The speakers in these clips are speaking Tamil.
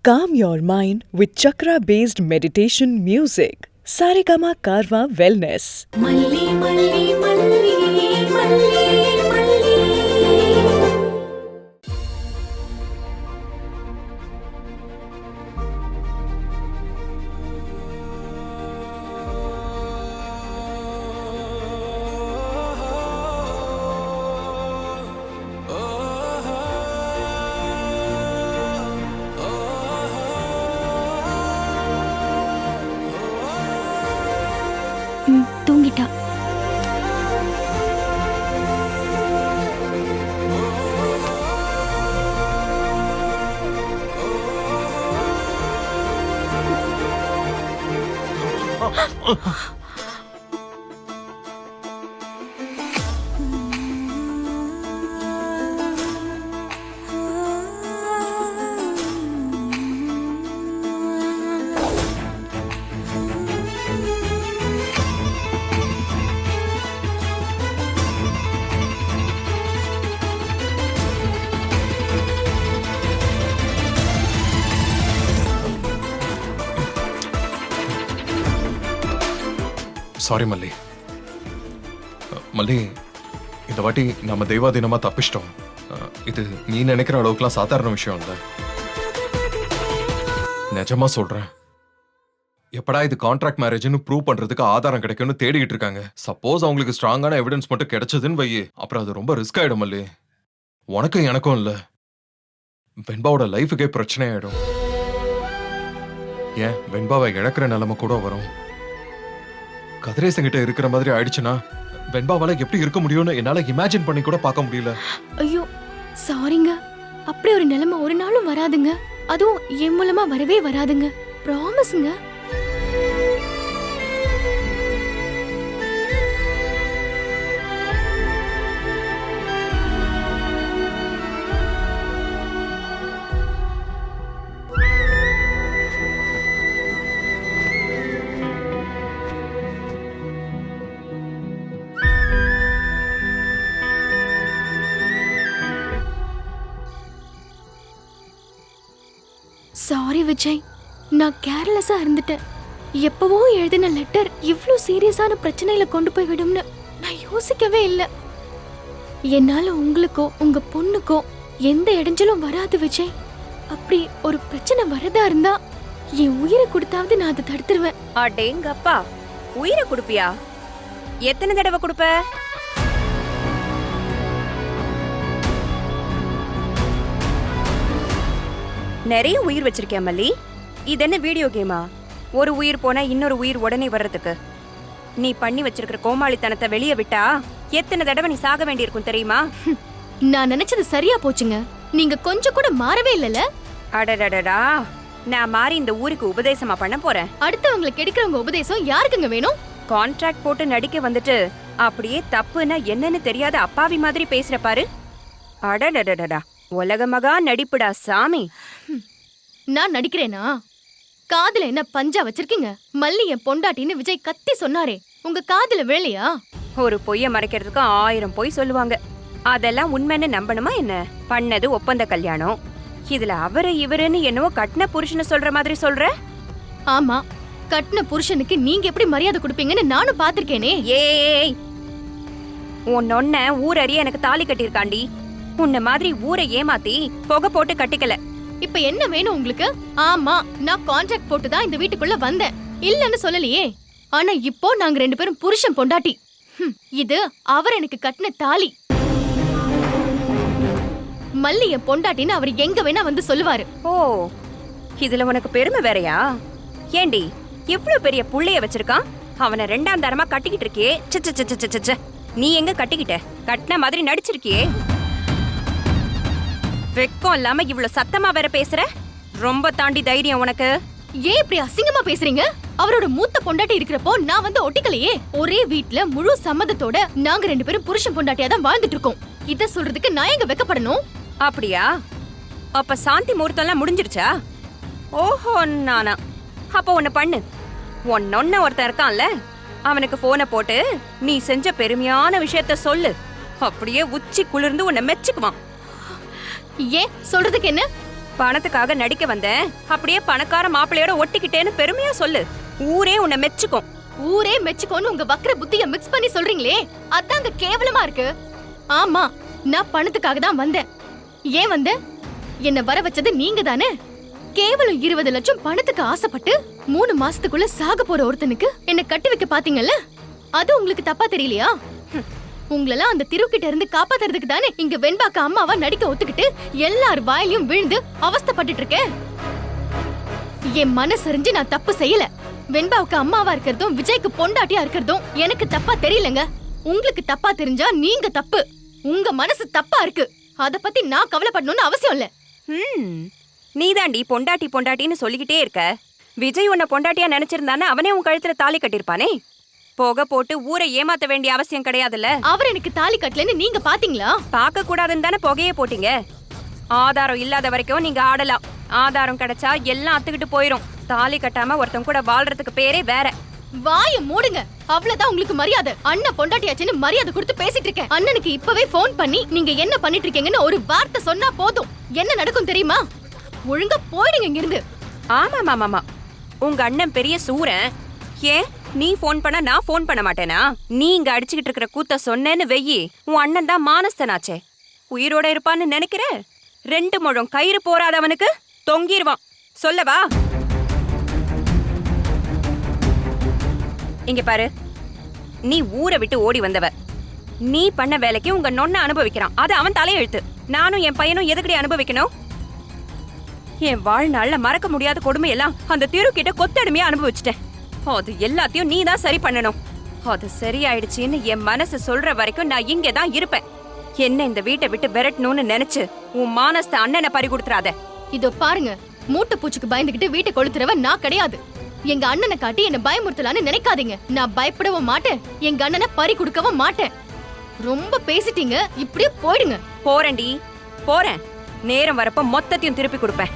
Calm your mind with chakra-based meditation music. Saregama Karwa Wellness. Malli malli malli malli malli. தூங்கிட்டா. சாரி மல்லி. மல்லி, இந்த வாட்டி நம்ம தெய்வாதீனமா தப்பிச்சிட்டோம். இது நீ நினைக்கிற அளவுக்குலாம் சாதாரண விஷயம் இல்லை. நிஜமா சொல்றேன். எப்படா இது கான்ட்ராக்ட் மேரேஜ்னு ப்ரூவ் பண்றதுக்கு ஆதாரம் கிடைக்கும்னு தேடிக்கிட்டு இருக்காங்க. சப்போஸ் அவங்களுக்கு ஸ்ட்ராங்கான எவிடன்ஸ் மட்டும் கிடைச்சதுன்னு வையே, அப்புறம் அது ரொம்ப ரிஸ்க் ஆயிடும் மல்லி. உனக்கும் எனக்கும் இல்ல, வெண்பாவோட லைஃபுக்கே பிரச்சனை ஆயிடும். ஏன் வெண்பாவை இழக்கிற நிலைமை கூட வரும். கதிரேசங்கிட்ட இருக்கிற மாதிரி ஆயிடுச்சுன்னா வெண்பாவால எப்படி இருக்க முடியும்னு என்னால இமேஜின் பண்ணி கூட பார்க்க முடியல. ஐயோ சாரிங்க, அப்படி ஒரு நிலைமை ஒரு நாளும் வராதுங்க. அதுவும் என் மூலமா வரவே வராதுங்க. ப்ராமிஸ்ங்க. சாரி விஜய், நான் கேர்லெஸ்ஸா இருந்துட்டேன். எப்பவோ எழுதின லெட்டர் இவ்ளோ சீரியஸான பிரச்சனையில கொண்டு போய் விடும்னு நான் யோசிக்கவே இல்லை. என்னால உங்களுக்கோ உங்க பொண்ணுக்கோ எந்த இடைஞ்சலும் வராது விஜய். அப்படி ஒரு பிரச்சனை வரதா இருந்தா என் உயிரை கொடுத்தாவது நான் அதை தடுத்துருவேன். அடேங்கப்பா, உயிரை கொடுப்பியா? எத்தனை தடவை கொடுப்ப? நிறைய உயிர் வச்சிருக்கேன் மல்லி. இது என்ன வீடியோ கேமா? ஒரு உயிர் போனா இன்னொரு உயிர் உடனே வர்றதுக்கு. நீ பண்ணி வச்சிருக்கிற கோமாளித்தனத்தை வெளியே விட்டா எத்தனை தடவை நீ சாக வேண்டியிருக்கும் தெரியுமா? நான் நினைச்சது சரியா போச்சுங்க. நீங்க கொஞ்சம் கூட மாறவே இல்லல. அடடடடா, நான் மாறி இந்த ஊருக்கு உபதேசமா பண்ண போறேன். அடுத்தவங்களுக்கு எடுக்கிறவங்க உபதேசம் யாருக்குங்க வேணும்? கான்ட்ராக்ட் போட்டு நடிக்க வந்துட்டு அப்படியே தப்புன்னா என்னன்னு தெரியாத அப்பாவி மாதிரி பேசுற பாரு. அடடடடடா, உலகமகா நடிப்புடா சாமி. நான் நடிக்கிறேனா? காதுல என்ன பஞ்சா வச்சிருக்கீங்க? மல்லி என் பொண்டாட்டின்னு விஜய் கத்தி சொன்னாரே, உங்க காதுல விழலையா? ஒரு பொய்ய மறைக்கிறதுக்கு 1000 பொய் சொல்லுவாங்க. அதெல்லாம் உண்மைன்னு நம்பணுமா என்ன? பண்ணது ஒப்பந்த கல்யாணம். இதுல அவரு இவருன்னு என்னவோ கட்டின புருஷனை சொல்ற மாதிரி சொல்ற. ஆமா, கட்டின புருஷனுக்கு நீங்க எப்படி மரியாதை கொடுப்பீங்கன்னு நானும் பாத்திருக்கேனே. ஏய், உன் நொன்ன ஊரறிய எனக்கு தாலி கட்டியிருக்காண்டி. உன்ன மாதிரி ஊரை ஏமாத்தி புகை போட்டு கட்டிக்கல. இப்ப என்ன வேணும் உங்களுக்கு? ஆமா, நான் கான்ட்ராக்ட் போட்டு தான் இந்த வீட்டுக்குள்ள வந்தேன், இல்லன்னு சொல்லலையே. ஆனா இப்போ நாங்க 2 பேரும் புருஷன் பொண்டாட்டி. இது அவர் எனக்கு கட்டின தாலி. மல்லி என் பொண்டாட்டின்னு அவர் எங்க வேணா வந்து சொல்லுவாரு. ஓ, இதுல உனக்கு பெருமை வேறயா? ஏண்டி இவ்ளோ பெரிய புள்ளைய வச்சிருக்கான், அவனை 2ஆம் தரமா கட்டிக்கிட்டு இருக்கியே. நீ எங்க கட்டிக்கிட்ட? கட்டின மாதிரி நடிச்சிருக்கியே. வெக்கம் இல்லாம இவ்ளோ சத்தமா வேற பேசுற. ரொம்ப தாண்டி தைரியம் உனக்கு. ஏன் இப்படி அசிங்கமா பேசுறீங்க? அவரோட மூத்த பொண்டாட்டி இருக்கிறப்போ நான் வந்து ஒட்டிக்கலையே. ஒரே வீட்ல முழு சம்மதத்தோட நாங்க 2 பேரும் புருஷன் பொண்டாட்டியா தான் வாழ்ந்துட்டு இருக்கோம். இத சொல்றதுக்கு நான் எங்க வெக்கப்படணும்? அப்படியா? அப்ப சாந்தி முகூர்த்தம்லாம் முடிஞ்சிருச்சா? ஓஹோ, நானா? அப்ப ஒண்ணு பண்ணு. ஒன்னொன்ன ஒருத்தன் இருக்கான்ல, அவனுக்கு போனை போட்டு நீ செஞ்ச பெருமையான விஷயத்த சொல்லு. அப்படியே உச்சி குளிர்ந்து உன்னை மெச்சுக்குவான். ஏன் சொல்றதுக்கு என்ன? பணத்துக்காக நடிக்க வந்தேன், அப்படியே பணக்கார மாப்பிள்ளையோட ஒட்டிக்கிட்டேன்னு பெருமையா சொல்லு. ஊரே உன்னை மெச்சுக்கும். ஊரே மெச்சுக்கோன்னு உங்க வக்கர புத்திய மிக்ஸ் பண்ணி சொல்றீங்களே, அதாங்க கேவலமா இருக்கு. ஆமா, நான் பணத்துக்காக தான் வந்தேன். ஏன் வந்தேன்? என்ன வர வச்சது நீங்க தானே. கேவலம் 20 லட்சம் பணத்துக்கு ஆசைப்பட்டு 3 மாசத்துக்குள்ள சாக போற ஒருத்தனுக்கு என்ன கட்டி வைக்க பாத்தீங்கல்ல, அது உங்களுக்கு தப்பா தெரியலையா? உங்களெல்லாம் அந்த திருக்கிட்ட இருந்து காப்பாத்துறதுக்கு தானே இங்க வெண்பாக்க அம்மாவா நடிக்க ஒத்துக்கிட்டு எல்லார் வாயிலையும் விழுந்து அவஸ்தைப்பட்டுட்டு இருக்கேன். என் மனசறிஞ்சு நான் தப்பு செய்யல. வெண்பாவுக்கு அம்மாவா இருக்கிறதும் விஜய்க்கு பொண்டாட்டியா இருக்கிறதும் எனக்கு தப்பா தெரியலங்க. உங்களுக்கு தப்பா தெரிஞ்சா நீங்க தப்பு. உங்க மனசு தப்பா இருக்கு. அத பத்தி நான் கவலைப்படணும்னு அவசியம் இல்ல. நீதாண்டி பொண்டாட்டி பொண்டாட்டின்னு சொல்லிக்கிட்டே இருக்க. விஜய் உன்னை பொண்டாட்டியா நினைச்சிருந்தானே அவனே உன் கழுத்துல தாலி கட்டிருப்பானே. போக போட்டு ஊரை ஏமாத்த வேண்டிய அவசியம் கிடையாதுல்ல. அவர் எனக்கு தாலி கட்டலன்னு நீங்க பாத்தீங்களா? பார்க்க கூடாதுன்னு தானே புகையே போட்டீங்க. ஆதாரம் இல்லாத வரைக்கும் நீங்க ஆடலாம். ஆதாரம் கிடைச்சா எல்லாம் அத்துக்கிட்டு போயிரும். தாலி கட்டாம ஒருத்தன் கூட வாழ்றதுக்கு பேரே வேற. வாய மூடுங்க. அவ்வளவுதான் உங்களுக்கு மரியாதை. அண்ணன் பொண்டாட்டியாச்சுன்னு மரியாதை கொடுத்து பேசிட்டு இருக்கேன். அண்ணனுக்கு இப்பவே போன் பண்ணி நீங்க என்ன பண்ணிட்டு இருக்கீங்கன்னு ஒரு வார்த்தை சொன்னா போதும். என்ன நடக்கும் தெரியுமா? ஒழுங்கா போயிடுங்க இங்கிருந்து. ஆமா, உங்க அண்ணன் பெரிய சூரன். ஏன் நீ போன் பண்ண நான் போன் பண்ண மாட்டேனா? நீ இங்க அடிச்சுக்கிட்டு இருக்கிற கூத்த சொன்னேன்னு வெயி, உன் அண்ணன் தான் மானஸ்தனாச்சே. உயிரோட இருப்பான்னு நினைக்கிற? 2 முழம் கயிறு போறாதவனுக்கு தொங்கிருவான். சொல்லவா? இங்க பாரு, நீ ஊரை விட்டு ஓடி வந்தவ. நீ பண்ண வேலைக்கு உங்க நொண்ண அனுபவிக்கிறான். அது அவன் தலையெழுத்து. நானும் என் பையனும் எதுக்கடி அனுபவிக்கணும்? என் வாழ்நாள்ல மறக்க முடியாத கொடுமையெல்லாம் அந்த திருக்கிட்ட கொத்தடிமையா அனுபவிச்சிட்டேன். அது எல்லாத்தையும் நீ தான் சரி பண்ணணும். அது சரியாயிடுச்சின்னு என் மனசு சொல்ற வரைக்கும் நான் இங்கே தான் இருப்பேன். என்ன இந்த வீட்டை விட்டு விரட்டணும்னு நினைச்சு உன் மானஸ்த அண்ணனை பறி கொடுத்துறாத. இதோ பாருங்க, மூட்டை பூச்சிக்கு பயந்துகிட்டு வீட்டை கொளுத்துறவ நான் கிடையாது. எங்க அண்ணனை காட்டி என்ன பயமுறுத்தலான்னு நினைக்காதீங்க. நான் பயப்படவும் மாட்டேன், எங்க அண்ணனை பறி கொடுக்கவும் மாட்டேன். ரொம்ப பேசிட்டீங்க, இப்படியே போயிடுங்க. போறேன்டி, போறேன். நேரம் வரப்ப மொத்தத்தையும் திருப்பி கொடுப்பேன்.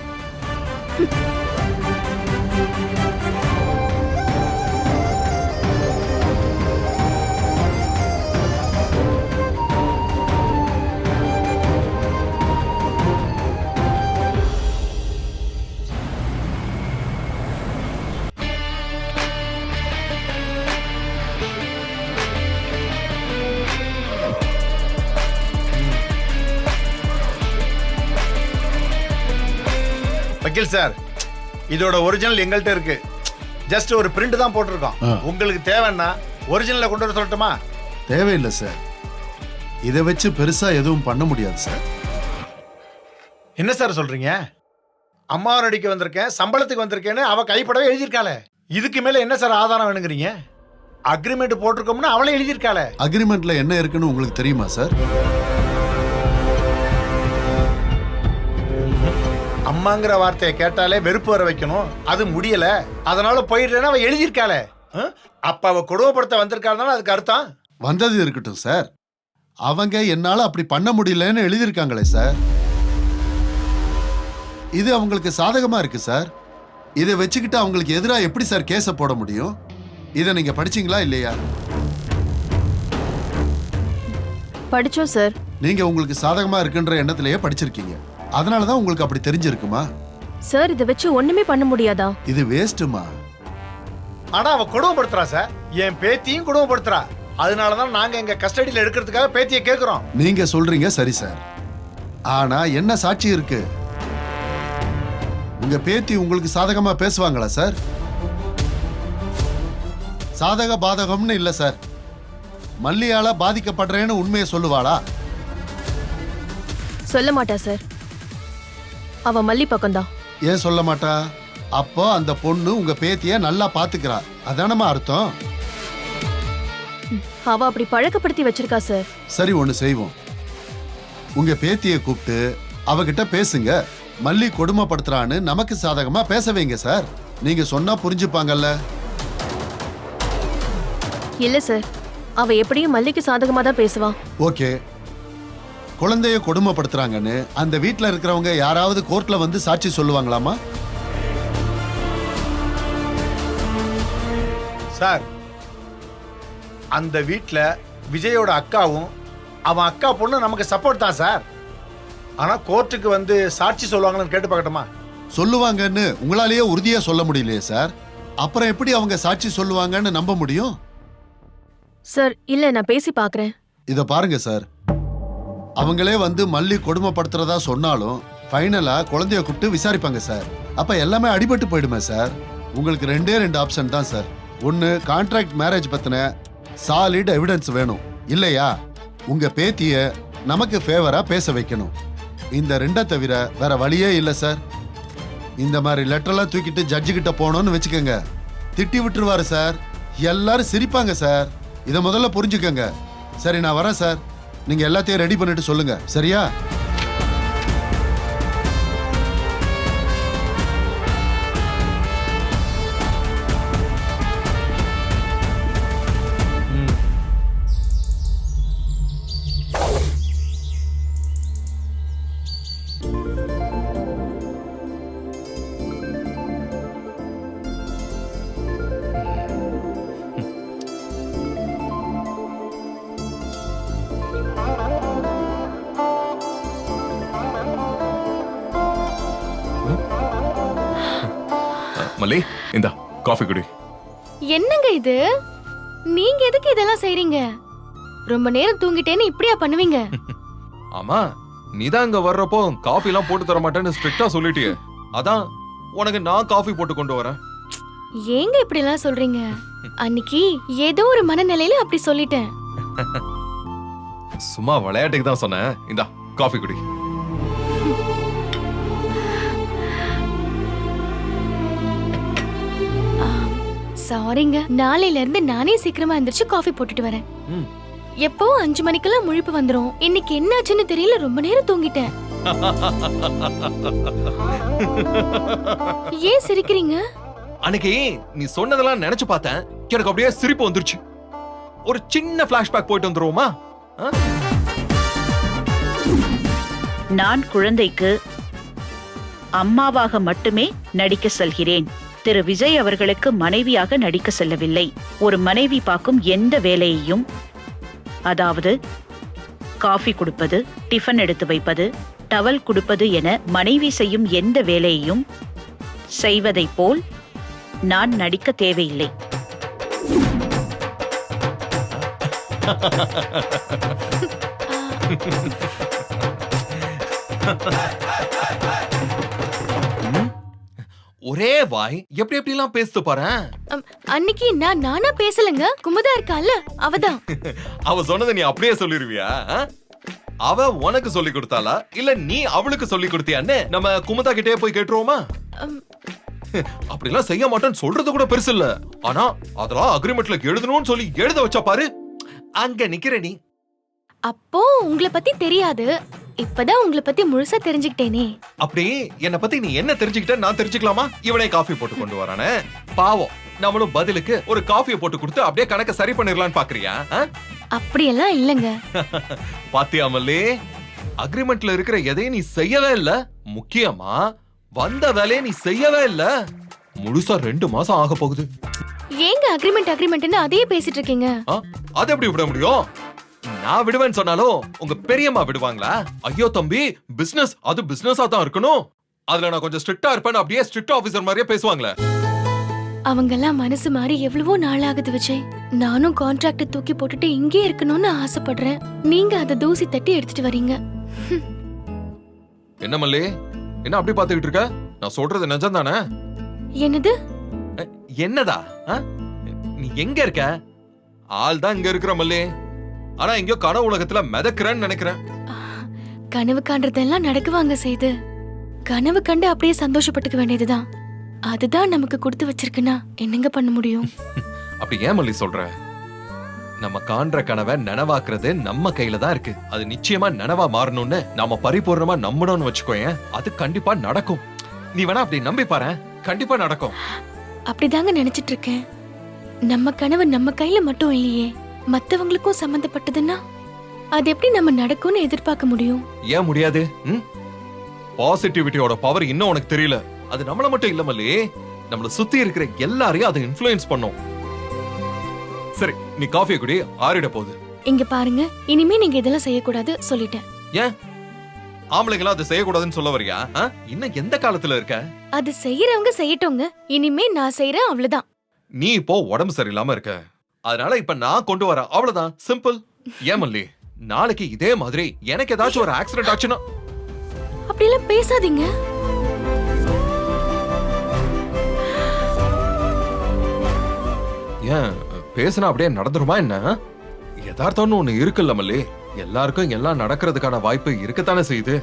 வக்கீல் சார், இதோட ஒரிஜினல் எங்கள்கிட்ட இருக்கு. ஜஸ்ட் ஒரு பிரிண்ட் தான் போட்டிருக்கோம். உங்களுக்கு தேவைன்னா ஒரிஜினலை கொண்டு வர சொல்லட்டுமா? தேவையில்லை சார், இதை வச்சு பெருசா எதுவும் பண்ண முடியாது சார். என்ன சார் சொல்றீங்க? அம்மாவை நடிக்க வந்திருக்கேன், சம்பளத்துக்கு வந்திருக்கேன்னு அவ கைப்படவே எழுதியிருக்காளே. இதுக்கு மேல என்ன சார் ஆதாரம் வேணுங்கிறீங்க? அக்ரிமெண்ட் போட்டிருக்கோம்னு அவளே எழுதியிருக்காளே. அக்ரிமெண்ட்ல என்ன இருக்குன்னு உங்களுக்கு தெரியுமா சார்? அம்மாங்கிற வார்த்தையை கேட்டாலே வெறுப்பு வர வைக்கணும், அது முடியல, அதனால போயிடுறேன்னு அவ எழுதியிருக்காளே. அப்ப அவ கொடுமைப்படுத்த வந்திருக்காருனால அதுக்கு அர்த்தம்? வந்தது இருக்கட்டும் சார், அவங்க என்னால அப்படி பண்ண முடியலன்னு எழுதியிருக்காங்களே சார். இது அவங்களுக்கு சாதகமா இருக்கு சார். இதை வச்சுக்கிட்டு அவங்களுக்கு எதிராக எப்படி சார் கேஸ போட முடியும்? இதை நீங்க படிச்சீங்களா இல்லையா? படிச்சோம் சார். நீங்க உங்களுக்கு சாதகமா இருக்குன்ற எண்ணத்திலேயே படிச்சிருக்கீங்க. அதனாலதான் உங்களுக்கு அப்படி தெரிஞ்சிருக்குமா? சார், இதை வச்சு ஒண்ணுமே பண்ண முடியாதா? இது வேஸ்ட்டுமா. ஆனா அவ கொடுமைப்படுத்துறா சார், என் பேத்தியும் கொடுமைப்படுத்துறா. அதனாலதான் நாங்க எங்க கஸ்டடியில எடுக்கிறதுக்காக பேத்தியை கேட்கிறோம். நீங்க சொல்றீங்க சரி சார், ஆனா என்ன சாட்சி இருக்கு? உங்க பேத்தி உங்களுக்கு சாதகமா பேசுவாங்களா சார்? சாதக பாதகம்னு இல்ல சார், மல்லியால பாதிக்கப்படுறேன்னு உண்மையை சொல்லுவாளா? சொல்ல மாட்டா சார். அவ மல்லி பக்கம்தான். ஏன் சொல்ல மாட்டா? அப்போ அந்த பொண்ணு உங்க பேத்திய நல்லா பாத்துக்கிறா, அதானமா அர்த்தம்? அவ அப்படி பழக்கப்படுத்தி வச்சிருக்கா சார். சரி, ஒண்ணு செய்வோம். உங்க பேத்திய கூப்பிட்டு அவகிட்ட பேசுங்க. மல்லி கொடுமைப்படுத்துறான்னு நமக்கு சாதகமா பேச வைங்க சார். நீங்க சொன்னா புரிஞ்சுப்பாங்கல்ல. இல்ல சார், அவ எப்படியும் மல்லிக்கு சாதகமா தான் பேசுவா. ஓகே, குழந்தைய கொடுமைப்படுத்துறாங்கன்னு அந்த வீட்ல இருக்கிறவங்க யாராவது கோர்ட்ல வந்து சாட்சி சொல்லுவாங்களாமா? சார், அந்த வீட்ல விஜயோட அக்காவும் அவன் அக்கா பொண்ணு நமக்கு சப்போர்ட் தான் சார். ஆனா கோர்ட்டுக்கு வந்து சாட்சி சொல்லுவாங்கன்னு கேட்டு பார்க்கட்டுமா? சொல்லுவாங்கன்னு உங்களாலேயே உறுதியா சொல்ல முடியலையே சார். அப்புறம் எப்படி அவங்க சாட்சி சொல்லுவாங்கன்னு நம்ப முடியும்? சார் இல்ல நான் பேசி பார்க்கறேன். இத பாருங்க சார், அவங்களே வந்து மல்லி கொடுமைப்படுத்துறதா சொன்னாலும் ஃபைனலா குழந்தைய கூப்பிட்டு விசாரிப்பாங்க சார். அப்ப எல்லாமே அடிபட்டு போயிடுமே சார். உங்களுக்கு ரெண்டே ஆப்ஷன் தான் சார். ஒன்னு, கான்ட்ராக்ட் மேரேஜ் பத்தின சாலிட் எவிடன்ஸ் வேணும். இல்லையா உங்க பேத்திய நமக்கு ஃபேவரா பேச வைக்கணும். இந்த ரெண்டை தவிர வேற வழியே இல்லை சார். இந்த மாதிரி லெட்டர்லாம் தூக்கிட்டு ஜட்ஜு கிட்ட போனோம்னு வச்சுக்கோங்க, திட்டி விட்டுருவாரு சார். எல்லாரும் சிரிப்பாங்க சார். இதை முதல்ல புரிஞ்சுக்கங்க. சரி நான் வரேன் சார். நீங்க எல்லாத்தையும் ரெடி பண்ணிட்டு சொல்லுங்க, சரியா? மல்லி, இந்தா காஃபி குடி. என்னங்க இது? நீங்க எதுக்கு இதெல்லாம் செய்றீங்க? ரொம்ப நேரம் தூங்கிட்டேன்னு இப்படியா பண்ணுவீங்க? ஆமா, நீதான் இங்க வர்றப்போ காஃபி எல்லாம் போட்டு தர மாட்டேன்னு ஸ்ட்ரிக்ட்டா சொல்லிட்டியே. அதான் உனக்கு நான் காஃபி போட்டு கொண்டு வரேன். ஏங்க இப்படி எல்லாம் சொல்றீங்க? அன்னைக்கு ஏதோ ஒரு மனநிலையில அப்படி சொல்லிட்டேன். சும்மா விளையாட்டுக்கு தான் சொன்னேன். இந்தா காஃபி குடி. சாரிங்க, நாளையில இருந்து நானே சீக்கிரமா எந்திரிச்சு காஃபி போட்டுட்டு வரேன். ம். எப்பவும் 5 மணிக்கெல்லாம் முழிப்பு வந்துரும். இன்னைக்கு என்னாச்சுன்னு தெரியல, ரொம்ப நேரம் தூங்கிட்டேன். ஏன் சிரிக்கிறீங்க? அன்னைக்கு நீ சொன்னதெல்லாம் நினைச்சு பார்த்தேன், எனக்கு அப்படியே சிரிப்பு வந்துருச்சு. ஒரு சின்ன பிளாஷ்பேக் போயிட்டு வந்துருவோமா? நான் குழந்தைக்கு அம்மாவாக மட்டுமே நடிக்க செல்கிறேன். திரு விஜய் அவர்களுக்கு மனைவியாக நடிக்க செல்லவில்லை. ஒரு மனைவி பார்க்கும் எந்த வேலையையும், அதாவது காஃபி கொடுப்பது, டிஃபன் எடுத்து வைப்பது, டவல் கொடுப்பது என மனைவி செய்யும் எந்த வேலையையும் செய்வதைப் போல் நான் நடிக்க தேவையில்லை. ஒரே வாய் எப்படி எப்படி எல்லாம் பேசுது பாரு. அன்னைக்கு நானா பேசலங்க, குமுதா இருக்கால அவதான். அவ சொன்னதை நீ அப்படியே சொல்லிருவியா? அவ உனக்கு சொல்லி கொடுத்தாளா இல்ல நீ அவளுக்கு சொல்லி கொடுத்தியான்னு நம்ம குமுதா கிட்டே போய் கேட்டுருவோமா? அப்படிலாம் செய்ய மாட்டேன்னு சொல்றது கூட பெருசு இல்ல. ஆனா அதெல்லாம் அக்ரிமெண்ட்ல எழுதணும்னு சொல்லி எழுத வச்சா பாரு, அங்க நிக்கிற நீ. அப்போ உங்களை பத்தி தெரியாது, இப்பதான் உங்களை பத்தி முழுசா தெரிஞ்சுக்கிட்டேனே. அப்படி என்ன பத்தி நீ என்ன தெரிஞ்சுக்கிட்ட நான் தெரிஞ்சுக்கலாமா? இவனே காஃபி போட்டு கொண்டு வரானே பாவம், நம்மளும் பதிலுக்கு ஒரு காஃபியை போட்டு கொடுத்து அப்படியே கணக்க சரி பண்ணிரலாம்னு பாக்குறியா? அப்படியெல்லாம் இல்லங்க. பாத்தியா மல்லி, அக்ரிமெண்ட்ல இருக்கிற எதையும் நீ செய்யவே இல்ல. முக்கியமா வந்த வேலையை நீ செய்யவே இல்ல. முழுசா 2 மாசம் ஆக போகுது. ஏங்க அக்ரிமெண்ட்னு அதையே பேசிட்டு இருக்கீங்க? அது எப்படி விட முடியும்? நான் விடுவேன்னு சொன்னாலும் உங்க பெரியம்மா விடுவாங்களா? ஐயோ தம்பி, பிசினஸ் அது பிசினஸா தான் இருக்கணும், அதுல நான் கொஞ்சம் ஸ்ட்ரிக்ட்டா இருப்பேன் அப்படியே ஸ்ட்ரிக்ட் ஆபீசர் மாதிரியே பேசுவாங்களே. அவங்க எல்லாம் மனசு மாறி எவ்வளவோ நாள் ஆகுது விஜய். நானும் கான்ட்ராக்ட் தூக்கி போட்டுட்டு இங்கே இருக்கணும்னு ஆசைப்படுறேன். நீங்க அதை தூசி தட்டி எடுத்துட்டு வரீங்க. என்ன மல்லி, என்ன அப்படி பாத்துக்கிட்டு இருக்க? நான் சொல்றது நிஜம் தானே? என்னது என்னதா? நீ எங்க இருக்க? ஆள் தான் இங்க இருக்கிற மல்லி, ஆனா எங்கயோ கனவு உலகத்துல மிதக்கிறேன்னு நினைக்கிறேன். கனவு காண்றதெல்லாம் நடக்குவாங்க செய்து. கனவு கண்டு அப்படியே சந்தோஷப்பட்டுக்க வேண்டியதுதான். அதுதான் நமக்கு கொடுத்து வச்சிருக்குன்னா என்னங்க பண்ண முடியும்? அப்படி ஏன் மல்லி சொல்ற? நம்ம காண்ற கனவை நனவாக்குறது நம்ம கையில தான் இருக்கு. அது நிச்சயமா நனவா மாறணும்னு நாம பரிபூர்ணமா நம்பணும்னு வச்சுக்கோயேன், அது கண்டிப்பா நடக்கும். நீ வேணா அப்படி நம்பி பாரு, கண்டிப்பா நடக்கும். அப்படிதாங்க நினைச்சிட்டு இருக்கேன். நம்ம கனவு நம்ம கையில மட்டும் இல்லையே, மத்தவங்களுக்கும் சம்பந்தப்பட்டதுன்னா அது எப்படி நம்ம நடக்கும்னு எதிர்பார்க்க முடியும்? ஏன் முடியாது? பாசிட்டிவிட்டியோட பவர் இன்னும் உனக்கு தெரியல. அது நம்மள மட்டும் இல்ல மல்லி, நம்மள சுத்தி இருக்கிற எல்லாரையும் அதை இன்ஃப்ளூயன்ஸ் பண்ணும். சரி, நீ காஃபியை குடி, ஆறிட போகுது. இங்க பாருங்க, இனிமே நீங்க இதெல்லாம் செய்யக்கூடாது சொல்லிட்டேன். ஏன்? ஆம்பளைங்களா அதை செய்யக்கூடாதுன்னு சொல்ல வரியா? இன்னும் எந்த காலத்துல இருக்க? அது செய்யறவங்க செய்யட்டோங்க. இனிமே நான் செய்யறேன், அவ்வளவுதான். நீ இப்போ உடம்பு சரியில்லாம இருக்க, அதனால இப்ப நான் கொண்டு வரேன், அவ்வளவுதான், சிம்பிள். ஏன் மல்லி, நாளைக்கு இதே மாதிரி எனக்கு ஏதாச்சும் ஒரு ஆக்சிடென்ட் ஆச்சுன்னா? அப்படியெல்லாம் பேசாதீங்க. ஏன் பேசினா அப்படியே நடந்துருமா என்ன? யதார்த்தம்னு ஒண்ணு இருக்குல்ல மல்லி, எல்லாருக்கும் எல்லாம் நடக்கிறதுக்கான வாய்ப்பு இருக்கத்தானே செய்யுது.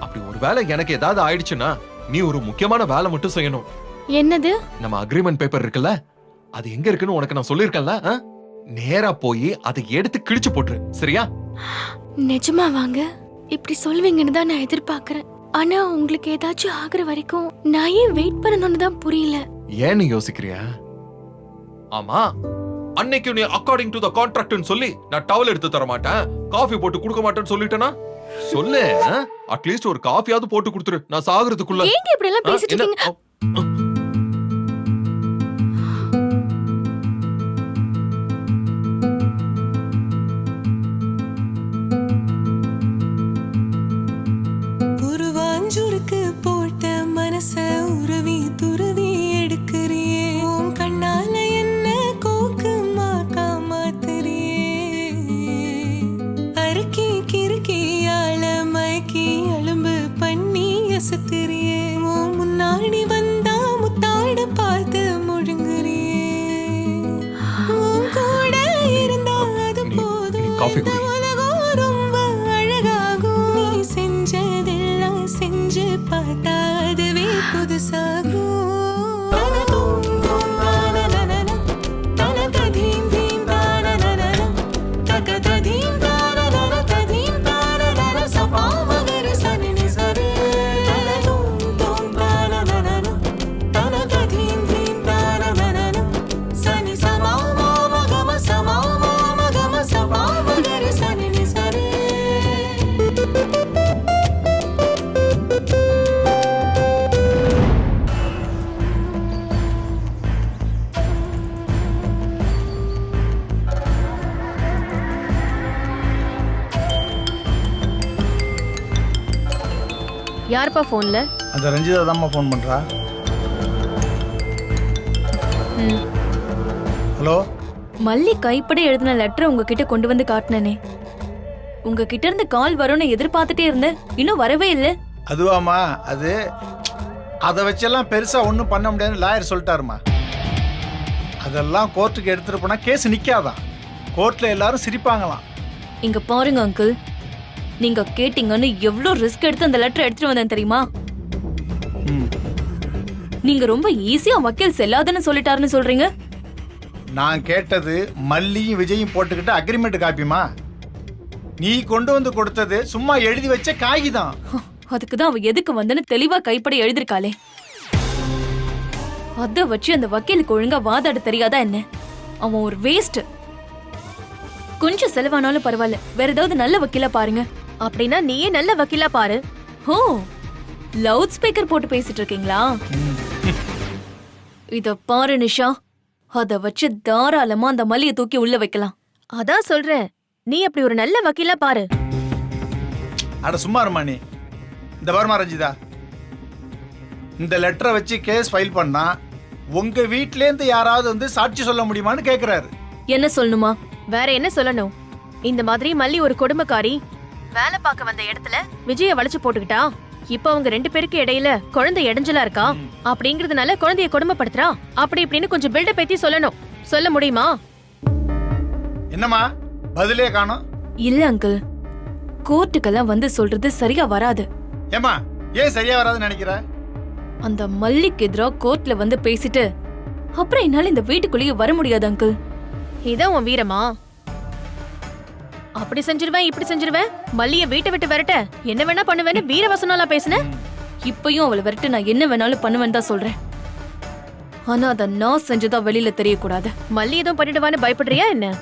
அப்படி ஒரு வேளை எனக்கு ஏதாவது ஆயிடுச்சுன்னா நீ ஒரு முக்கியமான வேலை மட்டும் செய்யணும். என்னது? நம்ம அக்ரிமெண்ட் பேப்பர் இருக்குல்ல, அது எங்க இருக்குன்னு உனக்கு நான் சொல்லிருக்கேன்ல, நேரா போய் அதை எடுத்து கிழிச்சு போட்டுரு, சரியா? நிஜமா வாங்க, இப்படி சொல்வீங்கன்னு தான் நான் எதிர்பார்க்கறேன். ஆனா உங்களுக்கு ஏதாச்சும் ஆகுற வரைக்கும் நான் ஏன் வெயிட் பண்ணணும்னு தான் புரியல. ஏன் நீ யோசிக்கிறியா? ஆமா, அன்னைக்கு நீ அக்கார்டிங் டு த கான்ட்ராக்ட்னு சொல்லி நான் டவல் எடுத்து தர மாட்டேன், காஃபி போட்டு கொடுக்க மாட்டேன்னு சொல்லிட்டேனா? சொல்லு, அட்லீஸ்ட் ஒரு காஃபியாவது போட்டு கொடுத்துரு, நான் சாகுறதுக்குள்ள. ஏங்க இப்படி எல்லாம் பேசிட்டு இருக்கீங்க? உருவாஞ்சுருக்கு போட்ட மனச உருவி துருவி எடுக்கிறியே, உன் கண்ணால என்ன கோக்கு மாக்கா மாத்துறியே, அறுக்கி கிறுக்கி ஆள மயக்கி அலும்பு பண்ணி அசத்துறியே, உன் முன்னாடி வந்தா முத்தாட பார்த்து முழுங்குறியே, உன் கூட இருந்தா அது போதும், காஃபி குடி. உலகம் ரொம்ப அழகாகும், நீ செஞ்சதெல்லாம் செஞ்சு பார்த்தா அதுவே புதுசாகும். யாருப்பா போன்ல? அந்த ரஞ்சிதா தான்மா ஃபோன் பண்றா. ஹலோ, மல்லி கைப்பட எழுதின லெட்டரை உங்ககிட்ட கொண்டு வந்து காட்டினே. உங்ககிட்ட இருந்து கால் வரும்னு எதிர்பார்த்துட்டே இருந்தேன், இன்னும் வரவே இல்லை. அதுவாமா, அதை வச்செல்லாம் பெருசா ஒன்றும் பண்ண முடியாதுன்னு லாயர் சொல்லிட்டாருமா. அதெல்லாம் கோர்ட்டுக்கு எடுத்துட்டு போனா கேஸ் நிக்காதான், கோர்ட்ல எல்லாரும் சிரிப்பாங்களாம். இங்க பாருங்க அங்கிள், நீங்க கேட்டீங்கன்னு எவ்வளவு ரிஸ்க் எடுத்து அந்த லெட்டர் எடுத்துட்டு வந்தேன் தெரியுமா? நீங்க ரொம்ப ஈஸியா வக்கீல் செல்லாதுன்னு சொல்லிட்டாருன்னு சொல்றீங்க. நான் கேட்டது மல்லியும் விஜயும் போட்டுக்கிட்டு அக்ரிமெண்ட் காப்பிமா. நீ கொண்டு வந்து கொடுத்தது சும்மா எழுதி வச்ச காகிதம். அதுக்குதான் அவ எதுக்கு வந்தன்னு தெளிவா கைப்பட எழுதிருக்காளே. அத வச்சு அந்த வக்கீலுக்கு ஒழுங்கா வாதாட தெரியாதா என்ன? அவன் ஒரு வேஸ்ட். கொஞ்சம் செலவானாலும் பரவாயில்ல, வேற ஏதாவது நல்ல வக்கீலா பாருங்க. அப்படின்னா நீயே நல்ல வக்கீலா பாரு. ஓ, லவுட் ஸ்பீக்கர் போட்டு பேசிட்டு இருக்கீங்களா? இத பாரு நிஷா, அத வச்சு தாராளமா அந்த மல்லிய தூக்கி உள்ள வைக்கலாம். அதான் சொல்றேன், நீ அப்படி ஒரு நல்ல வக்கீலா பாரு. அட சும்மா இருமா நீ. இந்த வருமா ரஞ்சிதா, இந்த லெட்டரை வச்சு கேஸ் ஃபைல் பண்ணா உங்க வீட்லேருந்து யாராவது வந்து சாட்சி சொல்ல முடியுமான்னு கேக்குறாரு. என்ன சொல்லணுமா? வேற என்ன சொல்லணும்? இந்த மாதிரி மல்லி ஒரு கொடுமைக்காரி, வேலை பார்க்க வந்த இடத்துல விஜய வளைச்சு போட்டுக்கிட்டா, இப்ப அவங்க 2 பேருக்கு இடையில குழந்தை இடைஞ்சலா இருக்கா, அப்படிங்கறதுனால குழந்தைய கொடுமைப்படுத்துறா, அப்படி இப்படின்னு கொஞ்சம் பில்டப் பத்தி சொல்லணும். சொல்ல முடியுமா? என்னம்மா பதிலே காணோம்? இல்ல அங்கிள், கோர்ட்டுக்கெல்லாம் வந்து சொல்றது சரியா வராது. ஏமா ஏன் சரியா வராதுன்னு நினைக்கிற? அந்த மல்லிக்கு எதிரா கோர்ட்ல வந்து பேசிட்டு அப்புறம் என்னால இந்த வீட்டுக்குள்ளேயே வர முடியாது அங்கிள். இதான் உன் வீரமா? அப்படி செஞ்சிருவேன் இப்படி செஞ்சிருவேன், மல்லிய வீட்டை விட்டு விரட்ட என்ன வேணா பண்ணுவேன்னு வீரவசனம்லாம் பேசுன. இப்பயும் அவளை விரட்டு நான் என்ன வேணாலும் பண்ணுவேன்னு தான் சொல்றேன். ஆனா அத நான் செஞ்சதா வெளியில தெரியக்கூடாது. மல்லி எதுவும் பண்ணிடுவான்னு பயப்படுறியா என்ன?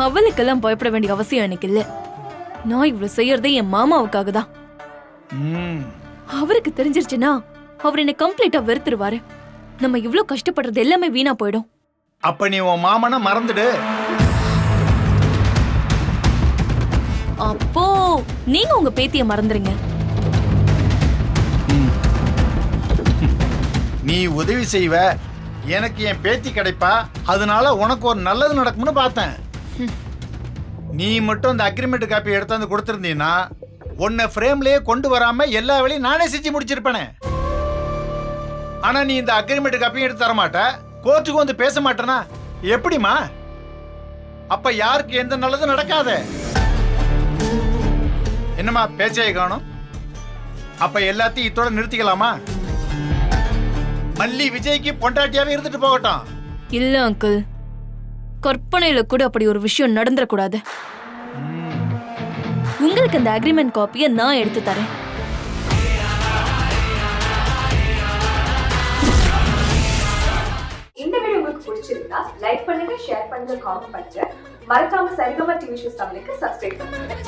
அவளுக்கெல்லாம் பயப்பட வேண்டிய அவசியம் எனக்கு இல்ல. நான் இவ்வளவு செய்யறதே என் மாமாவுக்காக தான். அவருக்கு தெரிஞ்சிருச்சுன்னா அவர் என்ன கம்ப்ளீட்டா வெறுத்துருவாரு. நம்ம இவ்ளோ கஷ்டப்படுறது எல்லாமே வீணா போயிடும். அப்ப நீ உன் மாமனை மறந்துடு. அப்போ நீங்க உங்க பேத்திய மறந்துருங்க. நீ உதவி செய்வ, எனக்கு என் பேத்தி கிடைப்பா, அதனால உனக்கு ஒரு நல்லது நடக்கும்னு பார்த்தேன். நீ மட்டும் அந்த அக்ரிமெண்ட் காப்பி எடுத்தாந்து கொடுத்திருந்தீன்னா உன்னை ஃப்ரேம்லயே கொண்டு வராம எல்லா வேலையும் நானே செஞ்சு முடிச்சிருப்பேனே. ஆனா நீ இந்த அக்ரிமெண்ட் காப்பியும் எடுத்து தர மாட்ட, கோர்ட்டுக்கு வந்து பேச மாட்டேனா எப்படிமா? அப்ப யாருக்கு எந்த நல்லதும் நடக்காதே. என்னம்மா பேச்சையை காணும்? அப்ப எல்லாத்தையும் இத்தோட நிறுத்திக்கலாமா? மல்லி விஜய்க்கு பொண்டாட்டியாவே இருந்துட்டு போகட்டும். இல்ல அங்கிள், கற்பனையில கூட அப்படி ஒரு விஷயம் நடந்துடக்கூடாது. உங்களுக்கு அந்த அக்ரிமெண்ட் காப்பியை நான் எடுத்து தரேன். இந்த வீடியோ உங்களுக்கு பிடிச்சிருந்தா லைக் பண்ணுங்க, ஷேர் பண்ணுங்க, காமெண்ட் பண்ணுங்க. மறக்காம சரிகமா டிவி ஷோஸ் தமிழுக்கு சப்ஸ்கிரைப் பண்ணுங்க.